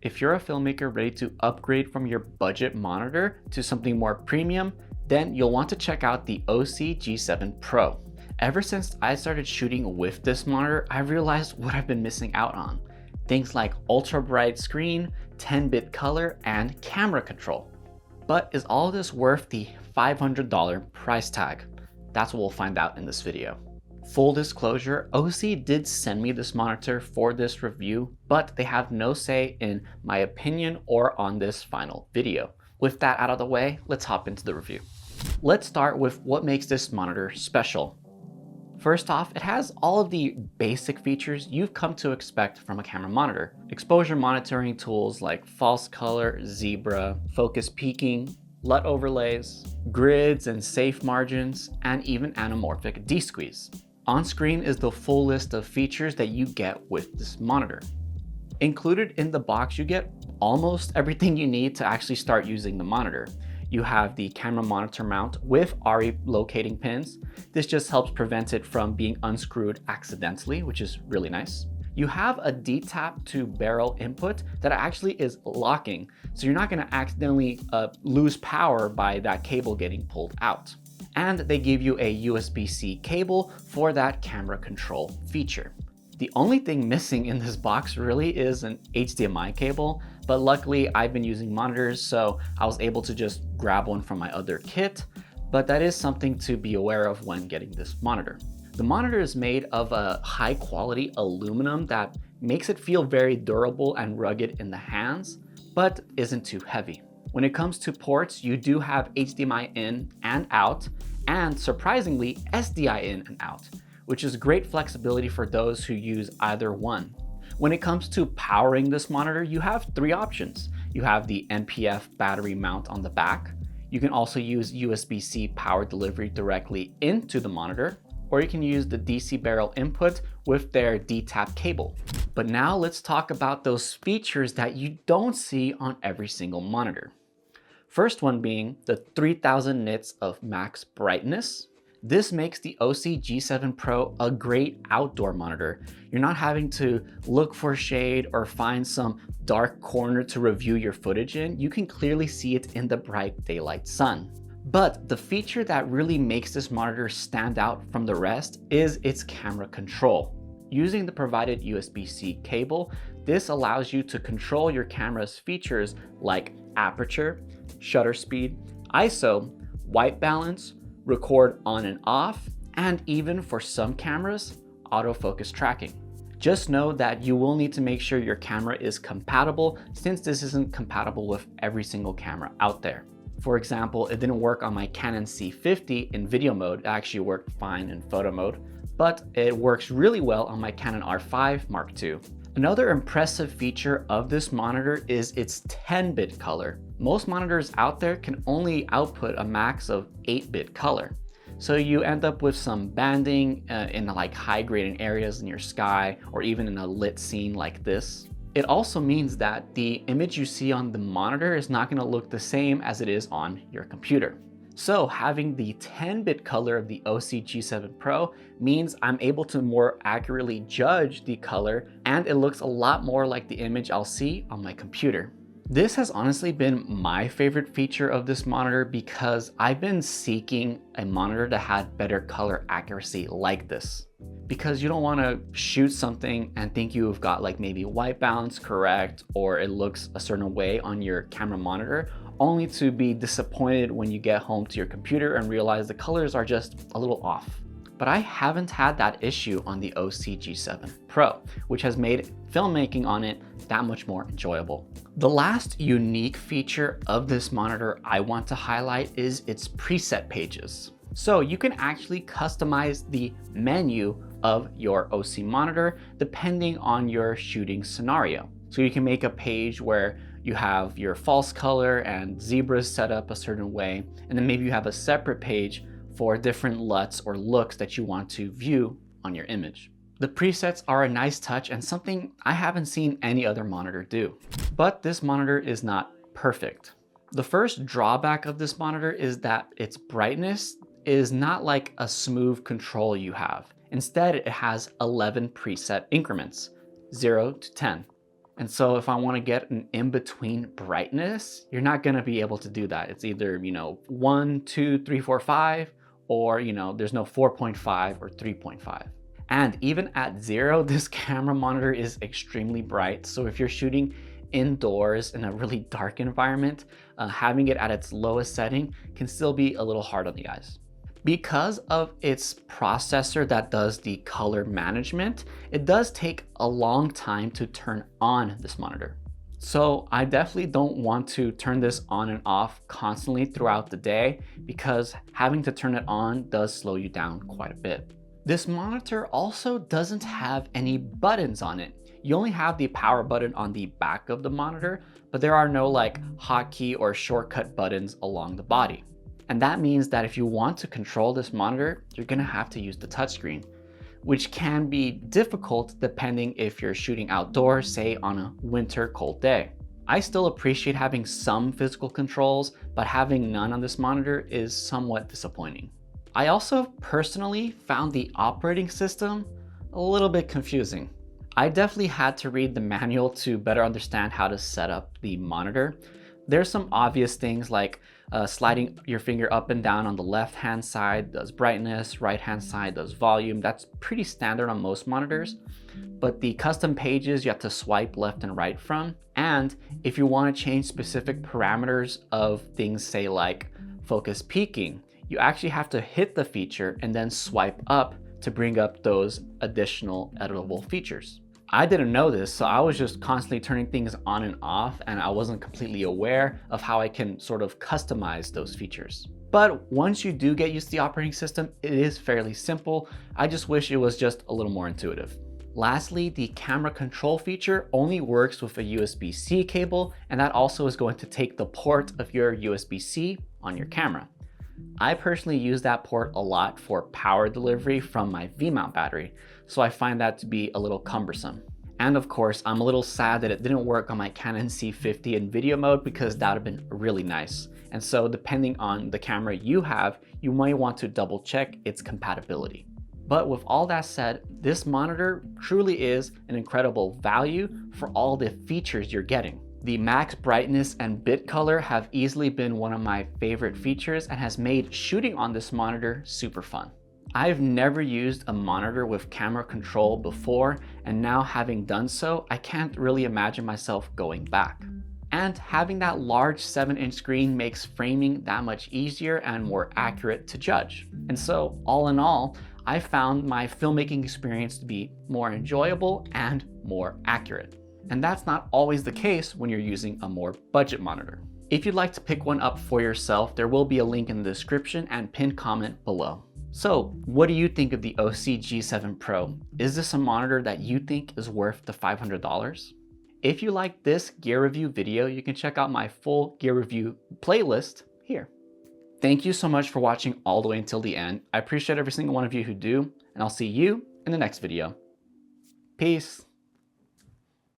If you're a filmmaker ready to upgrade from your budget monitor to something more premium, then you'll want to check out the Osee G7 Pro. Ever since I started shooting with this monitor, I realized what I've been missing out on. Things like ultra bright screen, 10-bit color, and camera control. But is all this worth the $500 price tag? That's what we'll find out in this video. Full disclosure, Osee did send me this monitor for this review, but they have no say in my opinion or on this final video. With that out of the way, let's hop into the review. Let's start with what makes this monitor special. First off, it has all of the basic features you've come to expect from a camera monitor. Exposure monitoring tools like false color, zebra, focus peaking, LUT overlays, grids and safe margins, and even anamorphic de-squeeze. On screen is the full list of features that you get with this monitor. Included in the box, you get almost everything you need to actually start using the monitor. You have the camera monitor mount with RE locating pins. This just helps prevent it from being unscrewed accidentally, which is really nice. You have a D-tap to barrel input that actually is locking, so you're not going to accidentally lose power by that cable getting pulled out. And they give you a USB-C cable for that camera control feature. The only thing missing in this box really is an HDMI cable, but luckily I've been using monitors, so I was able to just grab one from my other kit, but that is something to be aware of when getting this monitor. The monitor is made of a high quality aluminum that makes it feel very durable and rugged in the hands, but isn't too heavy. When it comes to ports, you do have HDMI in and out, and surprisingly, SDI in and out, which is great flexibility for those who use either one. When it comes to powering this monitor, you have three options. You have the NPF battery mount on the back. You can also use USB-C power delivery directly into the monitor, or you can use the DC barrel input with their D-tap cable. But now let's talk about those features that you don't see on every single monitor. First one being the 3000 nits of max brightness. This makes the Osee G7 Pro a great outdoor monitor. You're not having to look for shade or find some dark corner to review your footage in. You can clearly see it in the bright daylight sun. But the feature that really makes this monitor stand out from the rest is its camera control. Using the provided USB-C cable, this allows you to control your camera's features like aperture, shutter speed, ISO, white balance, record on and off, and even for some cameras, autofocus tracking. Just know that you will need to make sure your camera is compatible since this isn't compatible with every single camera out there. For example, it didn't work on my Canon C50 in video mode. It actually worked fine in photo mode, but it works really well on my Canon R5 Mark II. Another impressive feature of this monitor is its 10-bit color. Most monitors out there can only output a max of 8-bit color. So you end up with some banding in like high gradient areas in your sky or even in a lit scene like this. It also means that the image you see on the monitor is not going to look the same as it is on your computer. So having the 10-bit color of the Osee G7 Pro means I'm able to more accurately judge the color, and it looks a lot more like the image I'll see on my computer. This has honestly been my favorite feature of this monitor because I've been seeking a monitor that had better color accuracy like this. Because you don't want to shoot something and think you've got like maybe white balance correct or it looks a certain way on your camera monitor, only to be disappointed when you get home to your computer and realize the colors are just a little off. But I haven't had that issue on the Osee G7 Pro, which has made filmmaking on it that much more enjoyable. The last unique feature of this monitor I want to highlight is its preset pages. So you can actually customize the menu of your Osee monitor depending on your shooting scenario. So you can make a page where you have your false color and zebras set up a certain way, and then maybe you have a separate page for different LUTs or looks that you want to view on your image. The presets are a nice touch and something I haven't seen any other monitor do. But this monitor is not perfect. The first drawback of this monitor is that its brightness is not like a smooth control you have. Instead, it has 11 preset increments, 0 to 10. And so if I want to get an in-between brightness, you're not going to be able to do that. It's either, 1, 2, 3, 4, 5, or, there's no 4.5 or 3.5. And even at 0, this camera monitor is extremely bright. So if you're shooting indoors in a really dark environment, having it at its lowest setting can still be a little hard on the eyes. Because of its processor that does the color management, it does take a long time to turn on this monitor. So I definitely don't want to turn this on and off constantly throughout the day, because having to turn it on does slow you down quite a bit. This monitor also doesn't have any buttons on it. You only have the power button on the back of the monitor, but there are no like hotkey or shortcut buttons along the body. And that means that if you want to control this monitor, you're gonna have to use the touchscreen, which can be difficult depending if you're shooting outdoors, say on a winter cold day. I still appreciate having some physical controls, but having none on this monitor is somewhat disappointing. I also personally found the operating system a little bit confusing. I definitely had to read the manual to better understand how to set up the monitor. There's some obvious things like sliding your finger up and down on the left-hand side does brightness, right-hand side does volume. That's pretty standard on most monitors. But the custom pages you have to swipe left and right from. And if you want to change specific parameters of things, say like focus peaking, you actually have to hit the feature and then swipe up to bring up those additional editable features. I didn't know this, so I was just constantly turning things on and off, and I wasn't completely aware of how I can sort of customize those features. But once you do get used to the operating system, it is fairly simple. I just wish it was just a little more intuitive. Lastly, the camera control feature only works with a USB-C cable, and that also is going to take the port of your USB-C on your camera. I personally use that port a lot for power delivery from my V-mount battery, so I find that to be a little cumbersome. And of course, I'm a little sad that it didn't work on my Canon C50 in video mode, because that would have been really nice. And so depending on the camera you have, you might want to double check its compatibility. But with all that said, this monitor truly is an incredible value for all the features you're getting. The max brightness and bit color have easily been one of my favorite features and has made shooting on this monitor super fun. I've never used a monitor with camera control before, and now having done so, I can't really imagine myself going back. And having that large 7-inch screen makes framing that much easier and more accurate to judge. And so all in all, I found my filmmaking experience to be more enjoyable and more accurate. And that's not always the case when you're using a more budget monitor. If you'd like to pick one up for yourself, there will be a link in the description and pinned comment below. So what do you think of the Osee G7 Pro? Is this a monitor that you think is worth the $500? If you like this gear review video, you can check out my full gear review playlist here. Thank you so much for watching all the way until the end. I appreciate every single one of you who do, and I'll see you in the next video. Peace.